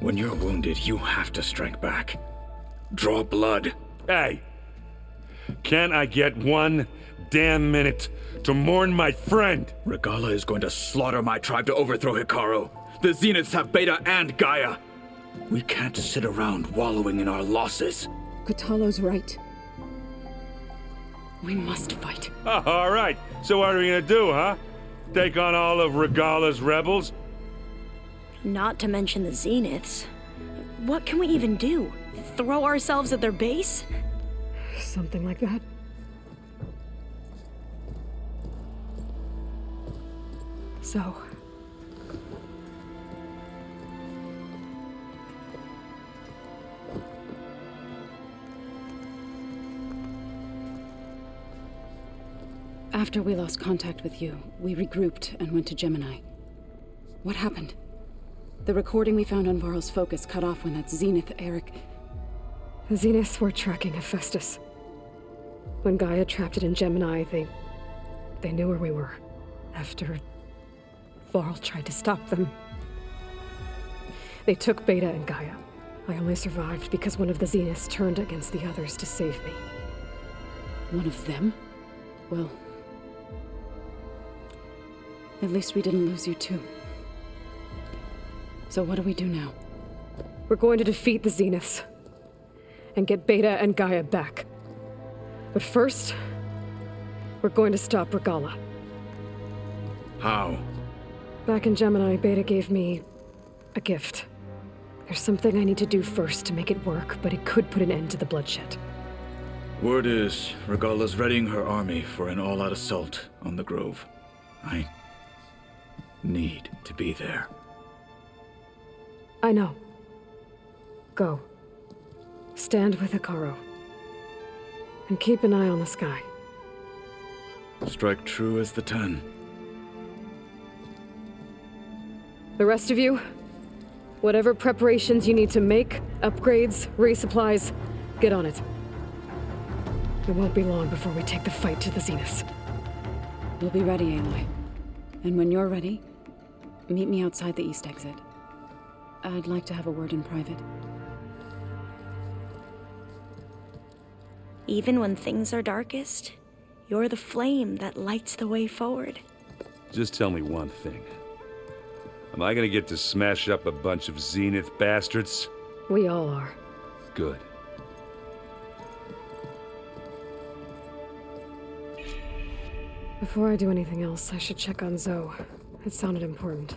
When you're wounded, you have to strike back. Draw blood. Hey! Can't I get one damn minute to mourn my friend? Regala is going to slaughter my tribe to overthrow Hikaru. The Zeniths have Beta and Gaia. We can't sit around wallowing in our losses. Kotallo's right. We must fight. Oh, all right. So what are we gonna do, huh? Take on all of Regala's rebels? Not to mention the Zeniths. What can we even do? Throw ourselves at their base? Something like that. So... After we lost contact with you, we regrouped and went to Gemini. What happened? The recording we found on Varl's focus cut off when that Zenith, Eric... The Zeniths were tracking Hephaestus. When Gaia trapped it in Gemini, they knew where we were. After Varl tried to stop them. They took Beta and Gaia. I only survived because one of the Zeniths turned against the others to save me. One of them? Well... at least we didn't lose you too. So what do we do now? We're going to defeat the Zeniths. And get Beta and Gaia back. But first, we're going to stop Regala. How? Back in Gemini, Beta gave me a gift. There's something I need to do first to make it work, but it could put an end to the bloodshed. Word is, Regala's readying her army for an all-out assault on the Grove. I need to be there. I know. Go. Stand with Hikaru. And keep an eye on the sky. Strike true as the 10. The rest of you, whatever preparations you need to make, upgrades, resupplies, get on it. It won't be long before we take the fight to the Zeniths. We'll be ready, Aloy. And when you're ready, meet me outside the east exit. I'd like to have a word in private. Even when things are darkest, you're the flame that lights the way forward. Just tell me one thing. Am I gonna get to smash up a bunch of Zenith bastards? We all are. Good. Before I do anything else, I should check on Zoe. It sounded important.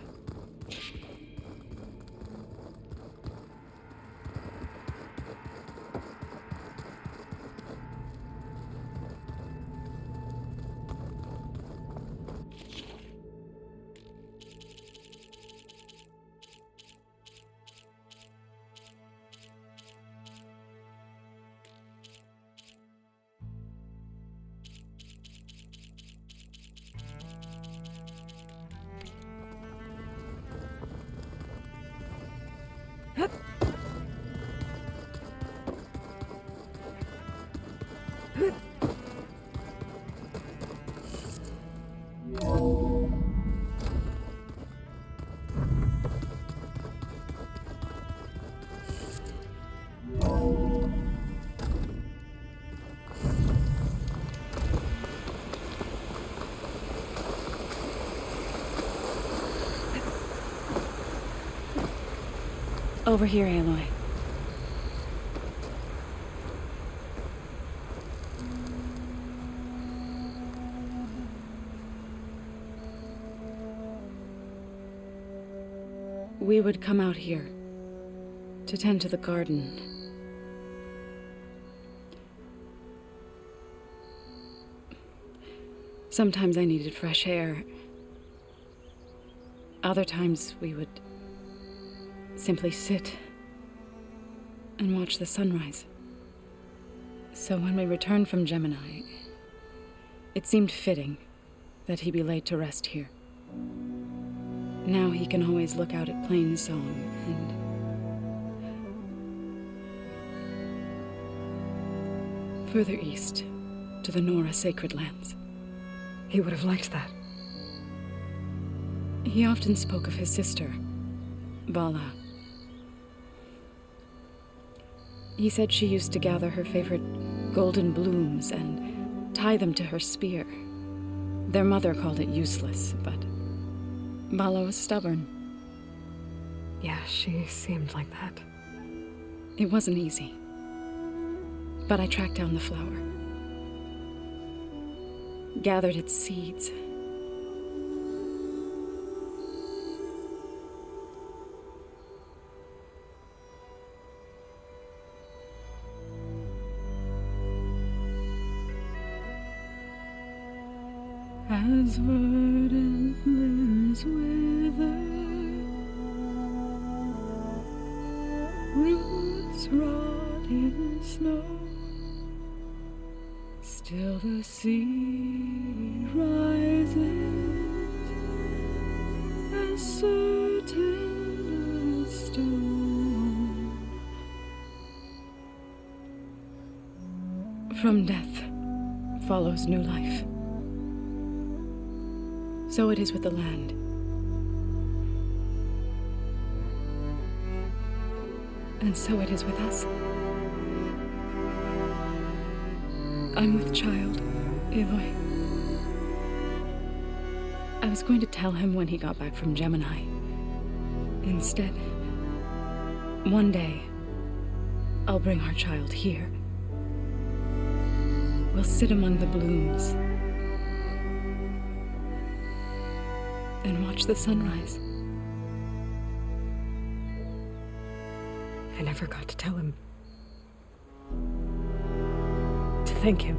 Over here, Aloy. We would come out here to tend to the garden. Sometimes I needed fresh air. Other times we would simply sit and watch the sunrise. So when we returned from Gemini, it seemed fitting that he be laid to rest here. Now he can always look out at Plain Song and further east to the Nora Sacred Lands. He would have liked that. He often spoke of his sister, Vala, He said she used to gather her favorite golden blooms and tie them to her spear. Their mother called it useless, but Bala was stubborn. Yeah, she seemed like that. It wasn't easy. But I tracked down the flower. Gathered its seeds. As verdant limbs wither, roots rot in snow, still the sea rises, as certain as stone. From death follows new life. So it is with the land. And so it is with us. I'm with child, Aloy. I was going to tell him when he got back from Gemini. Instead, one day, I'll bring our child here. We'll sit among the blooms and watch the sunrise. I never got to tell him. To thank him.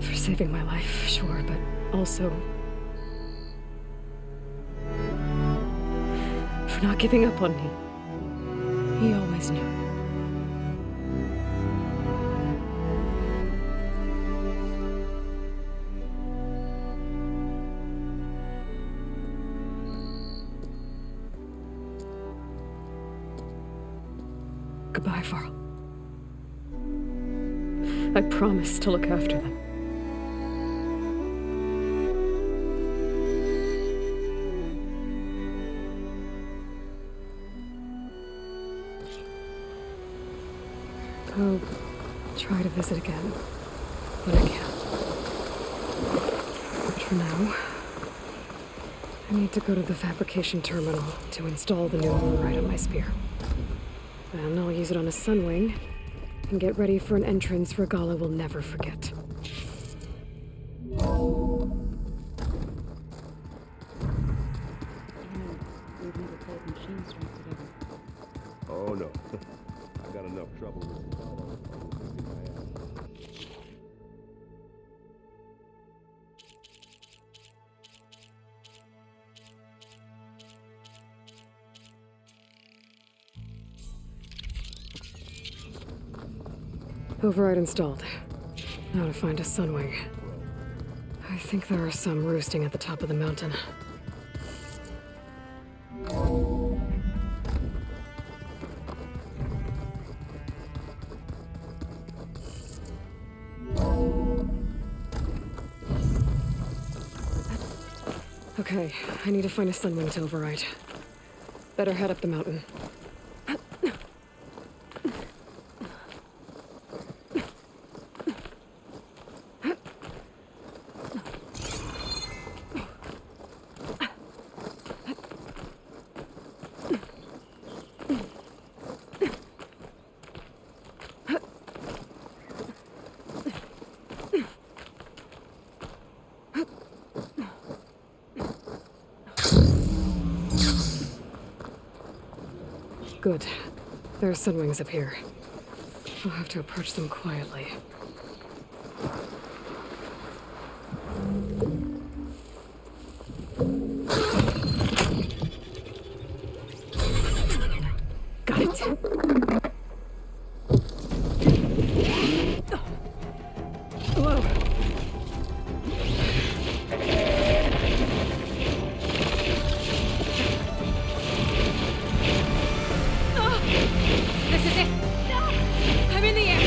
For saving my life, sure, but also for not giving up on me. He always knew. Goodbye, Varl. I promise to look after them. I'll try to visit again when I can. But for now, I need to go to the fabrication terminal to install the new override on my spear. Then I'll use it on a sunwing and get ready for an entrance Regala will never forget. Oh no. I got enough trouble with the fellow. Override installed. Now to find a sunwing. I think there are some roosting at the top of the mountain. Okay, I need to find a sunwing to override. Better head up the mountain. Good. There are sunwings up here. I'll have to approach them quietly. Got it. Whoa. This is it! I'm in the air!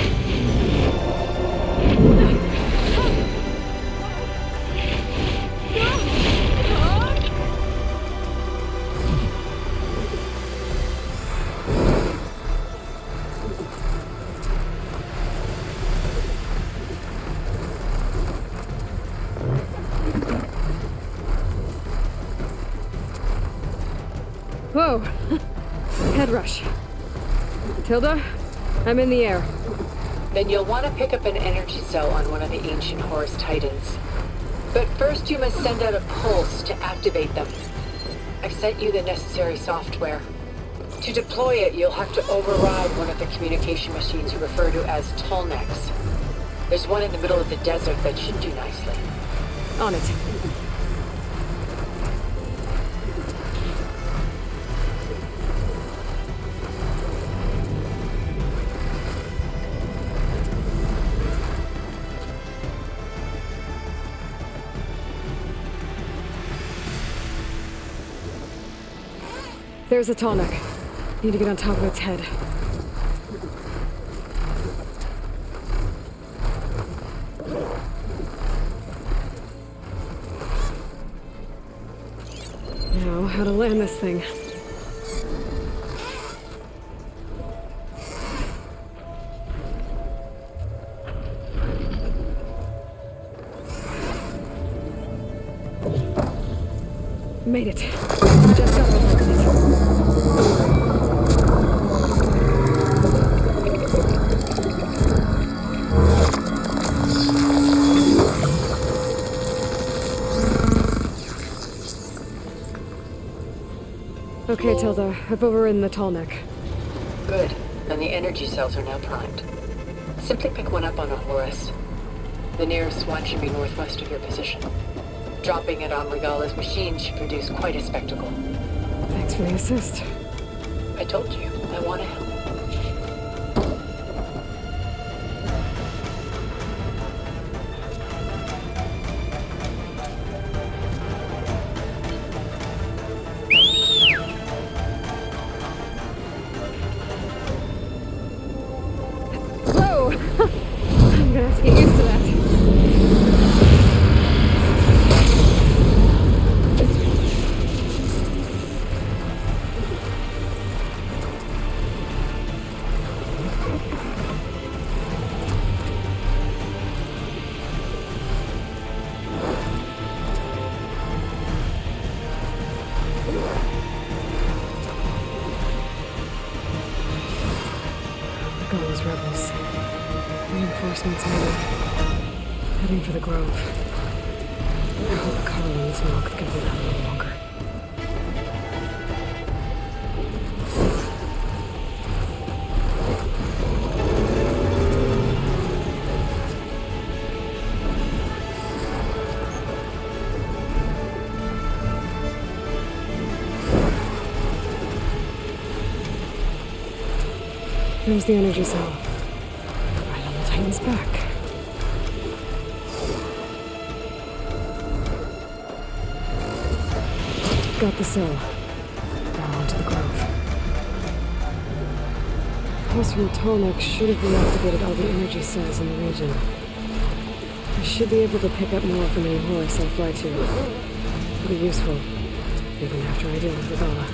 Whoa. Head rush. Tilda, I'm in the air. Then you'll want to pick up an energy cell on one of the ancient Horus Titans. But first you must send out a pulse to activate them. I've sent you the necessary software. To deploy it, you'll have to override one of the communication machines you refer to as Tolnecs. There's one in the middle of the desert that should do nicely. On it. There's a Tolnec. Need to get on top of its head. Now, how to land this thing. Made it. Just got over it. Okay, Tilda. I've overridden the Tolnec. Good. And the energy cells are now primed. Simply pick one up on a Horus. The nearest one should be northwest of your position. Dropping it on Regala's machine should produce quite a spectacle. Thanks for the assist. I told you, I want to help. Whoa! I'm gonna have to get used to that. Those rebels. Reinforcements needed. Heading for the Grove. I hope Carl and his milk can hold out a little longer. There's the energy cell. Right on the Titan's back. Got the cell. Now onto the Grove. Pulse from Tolnec should have reactivated all the energy cells in the region. I should be able to pick up more from any Horus I fly to. It'll be useful, even after I deal with Regala.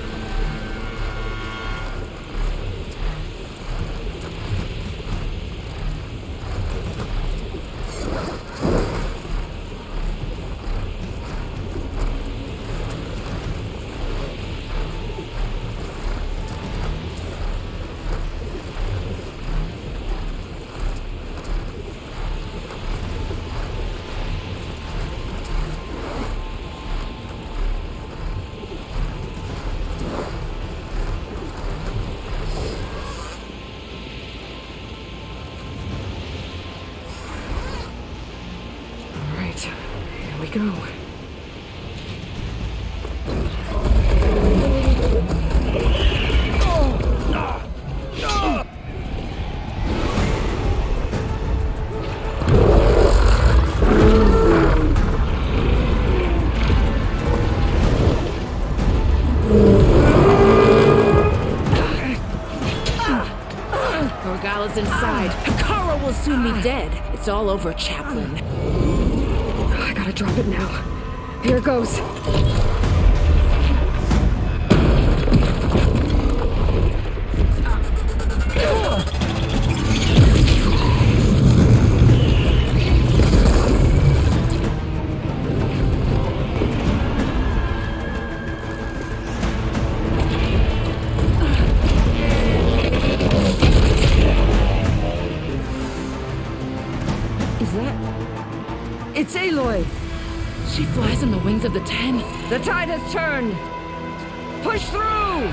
Here we go. Regala's inside. Hikara will soon be dead. It's all over, Chaplain. I gotta drop it now. Here goes. deploy. She flies on the wings of the 10. The tide has turned. Push through!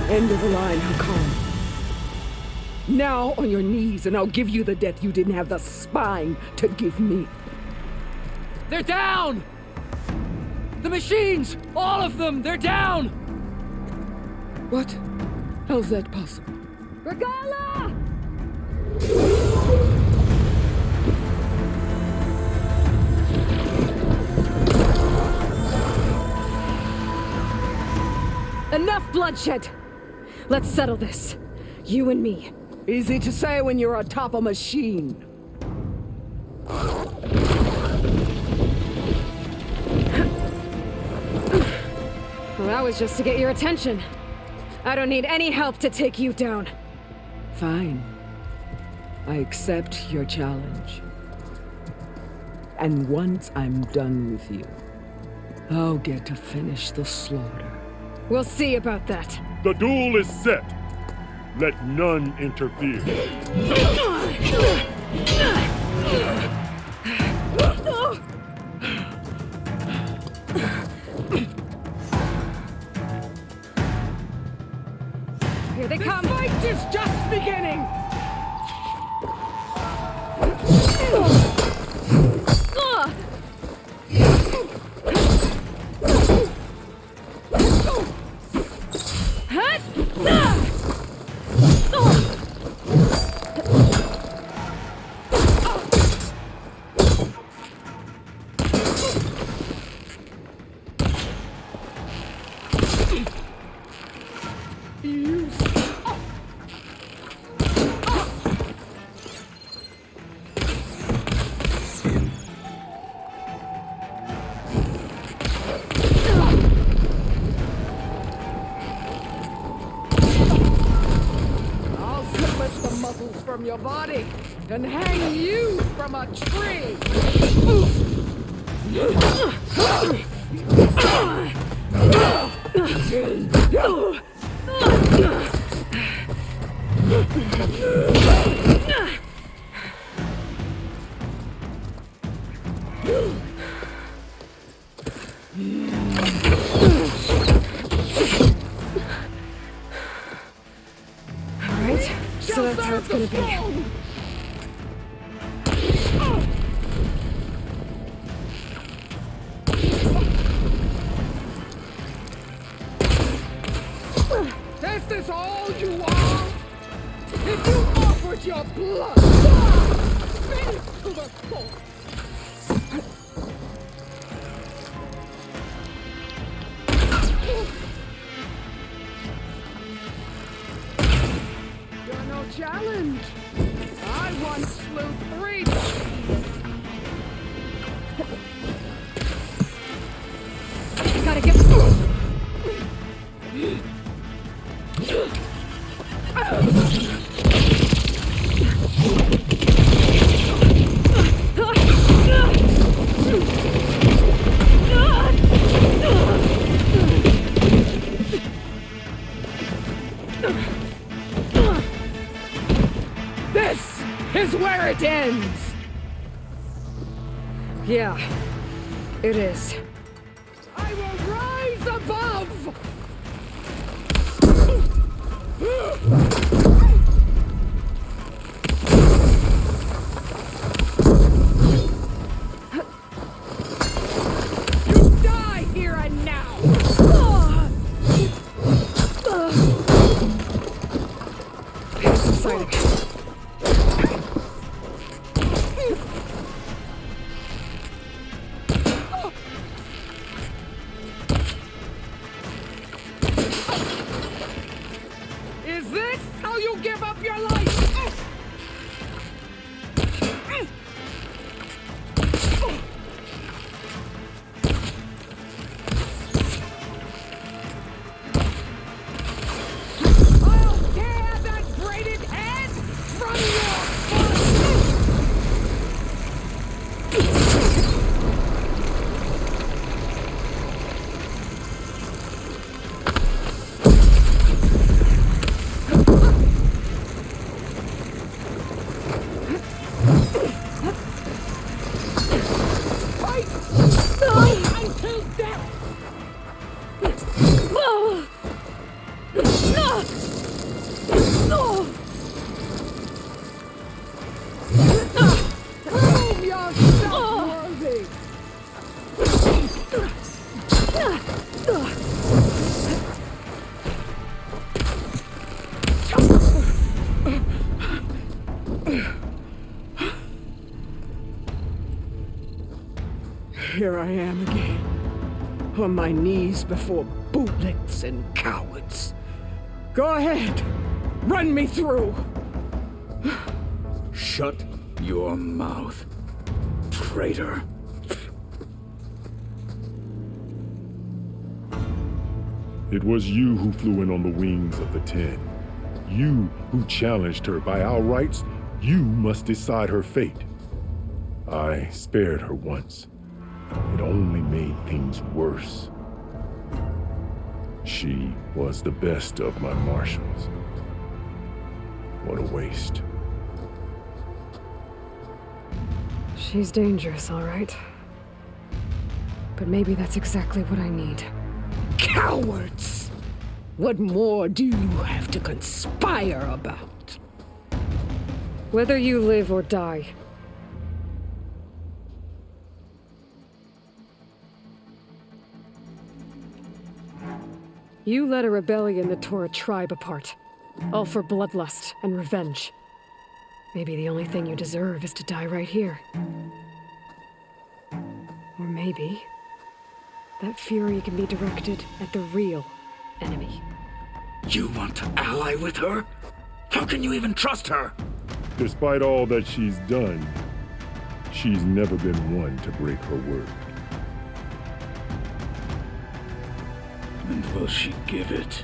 End of the line, Hakan. Now on your knees, and I'll give you the death you didn't have the spine to give me. They're down! The machines! All of them! They're down! What? How's that possible? Regala! Enough bloodshed! Let's settle this. You and me. Easy to say when you're atop a machine. Well, that was just to get your attention. I don't need any help to take you down. Fine. I accept your challenge. And once I'm done with you, I'll get to finish the slaughter. We'll see about that. The duel is set. Let none interfere. Here they come! The fight is just beginning! From your body and hang you from a tree. So that's how it's gonna be. This is all you want? If you offered your blood, finish to the full. Challenge! I once slew 3. Gotta get... This is where it ends! Yeah, it is. I will rise above! You die here and now! It's exciting. Is this how you give up your life? I'll tear here I am again, on my knees before bootlicks and cowards. Go ahead, run me through. Shut your mouth, traitor. It was you who flew in on the wings of the 10. You who challenged her. By our rights, you must decide her fate. I spared her once. It only made things worse. She was the best of my marshals. What a waste. She's dangerous, all right. But maybe that's exactly what I need. Cowards! What more do you have to conspire about? Whether you live or die. You led a rebellion that tore a tribe apart. All for bloodlust and revenge. Maybe the only thing you deserve is to die right here. Or maybe that fury can be directed at the real enemy. You want to ally with her? How can you even trust her? Despite all that she's done, she's never been one to break her word. And will she give it?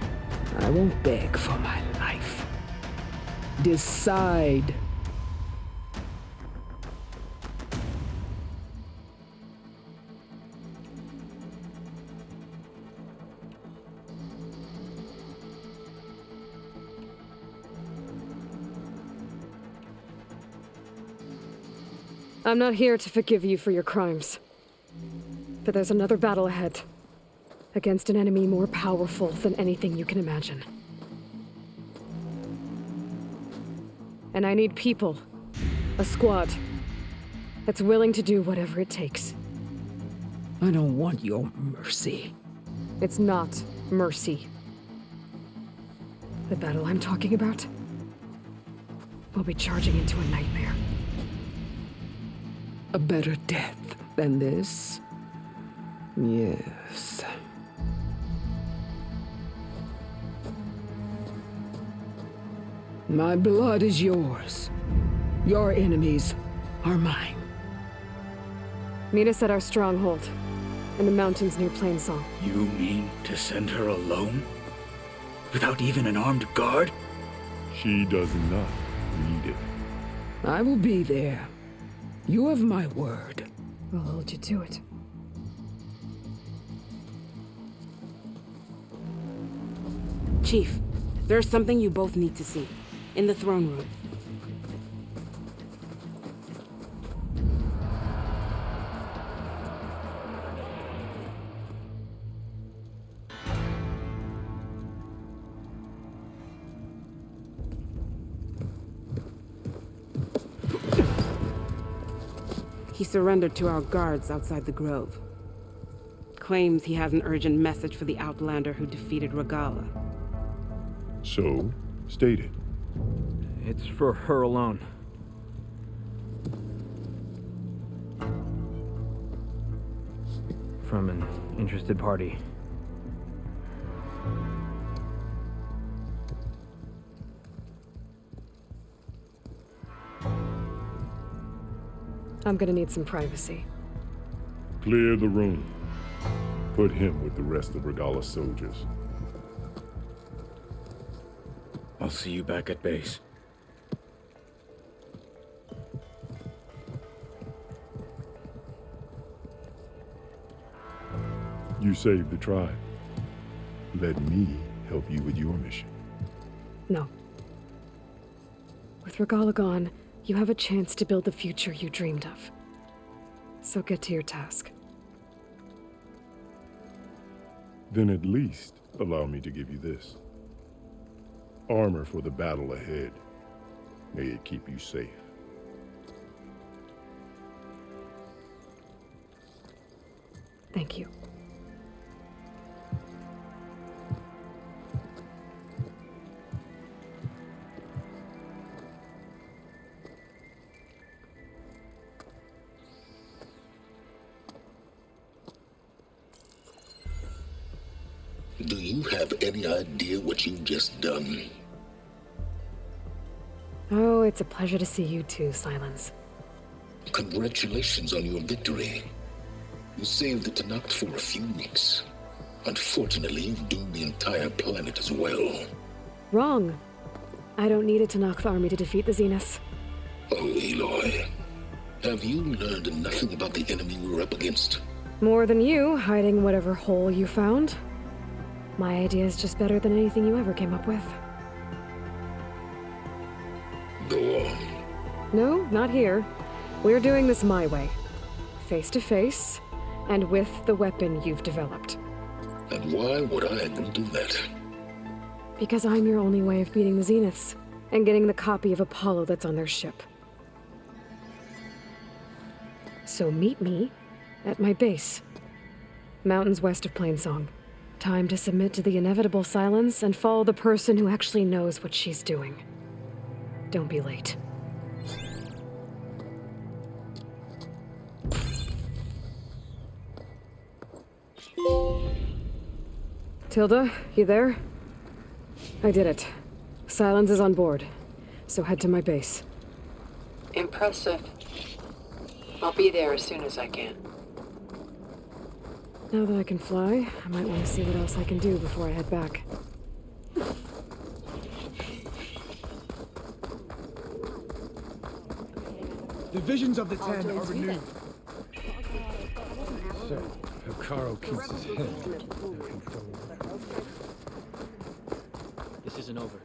I won't beg for my life. Decide. I'm not here to forgive you for your crimes. But there's another battle ahead. Against an enemy more powerful than anything you can imagine. And I need people. A squad. That's willing to do whatever it takes. I don't want your mercy. It's not mercy. The battle I'm talking about will be charging into a nightmare. A better death than this? Yes. My blood is yours. Your enemies are mine. Meet us at our stronghold, in the mountains near Plainsong. You mean to send her alone? Without even an armed guard? She does not need it. I will be there. You have my word. I'll hold you to it. Chief, there's something you both need to see. In the throne room. He surrendered to our guards outside the grove. Claims he has an urgent message for the Outlander who defeated Regala. So, state it. It's for her alone. From an interested party. I'm gonna need some privacy. Clear the room. Put him with the rest of Regala's soldiers. I'll see you back at base. You saved the tribe. Let me help you with your mission. No. With Regala gone, you have a chance to build the future you dreamed of. So get to your task. Then at least allow me to give you this. Armor for the battle ahead. May it keep you safe. Thank you. you have any idea what you've just done? Oh, it's a pleasure to see you too, Silence. Congratulations on your victory. You saved the Tanakh for a few weeks. Unfortunately, you've doomed the entire planet as well. Wrong. I don't need a Tanakh army to defeat the Zeniths. Oh, Aloy. Have you learned nothing about the enemy we're up against? More than you, hiding whatever hole you found. My idea is just better than anything you ever came up with. Go on. No, not here. We're doing this my way. Face to face, and with the weapon you've developed. And why would I agree to that? Because I'm your only way of beating the Zeniths, and getting the copy of Apollo that's on their ship. So meet me at my base. Mountains west of Plainsong. Time to submit to the inevitable silence and follow the person who actually knows what she's doing. Don't be late. Tilda, you there? I did it. Silence is on board, so head to my base. Impressive. I'll be there as soon as I can. Now that I can fly, I might want to see what else I can do before I head back. The visions of the Ten are renewed. So, Hikaru keeps his head. This isn't over.